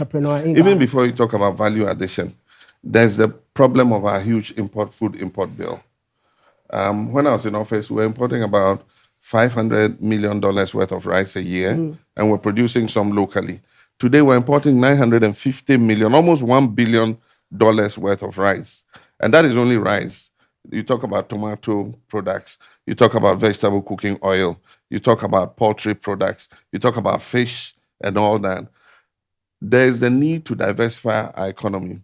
entrepreneur in Even Ghana. before you talk about value addition, there's the problem of our huge food import bill. When I was in office, we were importing about $500 million worth of rice a year, and we're producing some locally. Today, we're importing 950 million, almost $1 billion worth of rice. And that is only rice. You talk about tomato products, you talk about vegetable cooking oil, you talk about poultry products, you talk about fish and all that. There is the need to diversify our economy.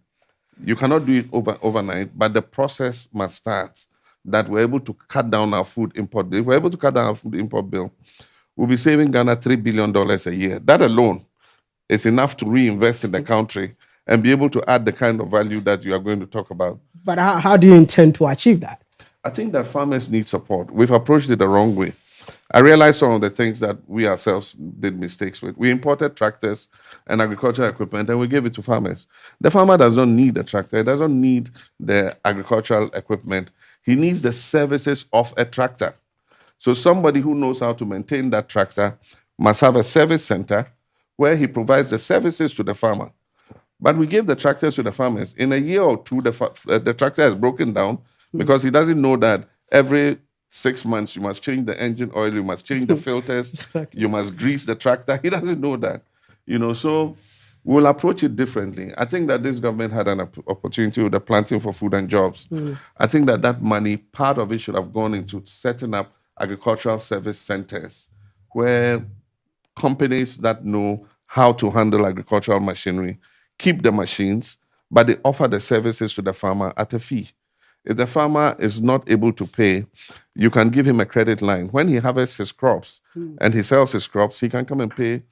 You cannot do it overnight, but the process must start. That we're able to cut down our food import bill. If we're able to cut down our food import bill, we'll be saving Ghana $3 billion a year. That alone is enough to reinvest in the country and be able to add the kind of value that you are going to talk about. But how do you intend to achieve that? I think that farmers need support. We've approached it the wrong way. I realized some of the things that we ourselves did mistakes with. We imported tractors and agricultural equipment and we gave it to farmers. The farmer does not need the tractor, he doesn't need the agricultural equipment. He needs the services of a tractor. So somebody who knows how to maintain that tractor must have a service center where he provides the services to the farmer. But we gave the tractors to the farmers. In a year or two, the tractor has broken down because he doesn't know that every 6 months you must change the engine oil, you must change the filters, Exactly. you must grease the tractor. He doesn't know that. So we'll approach it differently. I think that this government had an opportunity with the planting for food and jobs. I think that money, part of it should have gone into setting up agricultural service centers where companies that know how to handle agricultural machinery keep the machines, but they offer the services to the farmer at a fee. If the farmer is not able to pay, you can give him a credit line. When he harvests his crops and he sells his crops, he can come and pay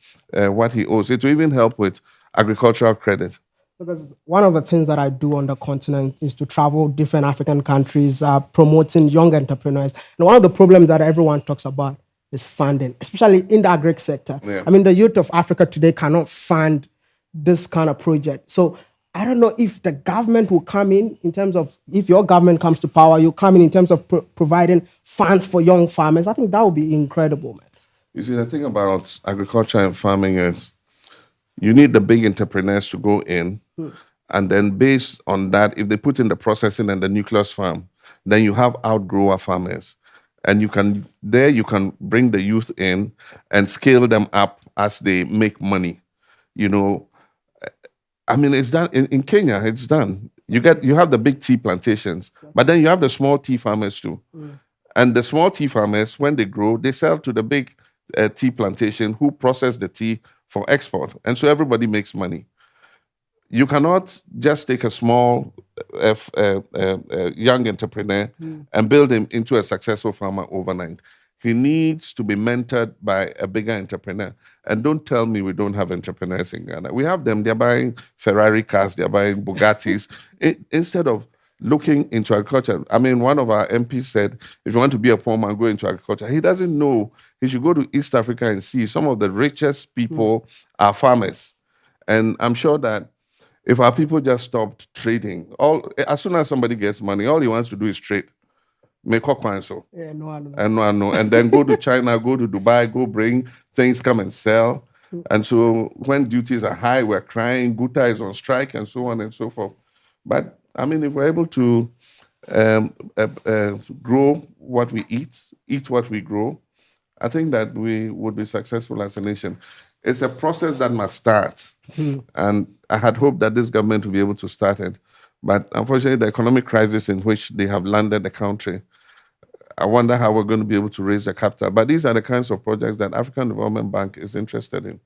what he owes. It will even help with agricultural credit. Because one of the things that I do on the continent is to travel different African countries, promoting young entrepreneurs. And one of the problems that everyone talks about is funding, especially in the agri sector. Yeah. I mean, the youth of Africa today cannot fund this kind of project. So I don't know if the government will come in terms of, if your government comes to power, you come in terms of providing funds for young farmers. I think that would be incredible, man. You see, the thing about agriculture and farming is you need the big entrepreneurs to go in, and then based on that, if they put in the processing and the nucleus farm, then you have outgrower farmers. And you can bring the youth in and scale them up as they make money. I mean, it's done in Kenya. It's done. You have the big tea plantations, but then you have the small tea farmers too. And the small tea farmers, when they grow, they sell to the big tea plantation who process the tea for export, and so everybody makes money. You cannot just take a small young entrepreneur and build him into a successful farmer overnight. He needs to be mentored by a bigger entrepreneur. And don't tell me we don't have entrepreneurs in Ghana. We have them. They're buying Ferrari cars. They're buying Bugattis. Instead of looking into agriculture. I mean, one of our MPs said, if you want to be a poor man, go into agriculture. He doesn't know. He should go to East Africa and see some of the richest people are farmers. And I'm sure that if our people just stopped trading, as soon as somebody gets money, all he wants to do is trade. Make so. Yeah, no. And then go to China, go to Dubai, go bring things, come and sell. And so when duties are high, we're crying, Guta is on strike, and so on and so forth. But I mean, if we're able to grow what we eat what we grow, I think that we would be successful as a nation. It's a process that must start. And I had hoped that this government would be able to start it. But unfortunately, the economic crisis in which they have landed the country, I wonder how we're going to be able to raise the capital. But these are the kinds of projects that African Development Bank is interested in.